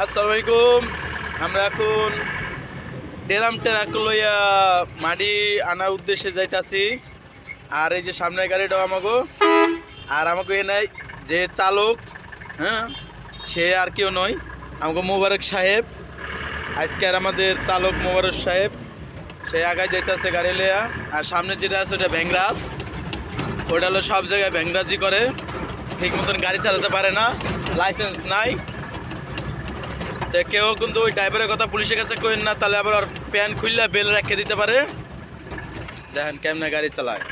আসসালামু আলাইকুম। আমরা এখন ডেরাম ট্রাক লইয়া মাটি আনার উদ্দেশ্যে যাইতাছি। আর এই যে সামনের গাড়িটাও আমাকে, আর আমাকে এ নাই যে চালক, হ্যাঁ, সে আর কেউ নয়, আমাকে মোবারক সাহেব। আজকে আর আমাদের চালক মোবারক সাহেব, সে আগায় যাইতেছে গাড়ি লইয়া। আর সামনে যেটা আছে ওটা ভ্যাংরাজ, ওটা হলো সব জায়গায় ভ্যাংরাজি করে, ঠিক মতন গাড়ি চালাতে পারে না, লাইসেন্স নাই। তো কেউ কিন্তু ওই ড্রাইভারের কথা পুলিশের কাছে কইন না, তাহলে আবার প্যান খুললে বেল রেখে দিতে পারে। দেখেন কেমনে গাড়ি চালায়।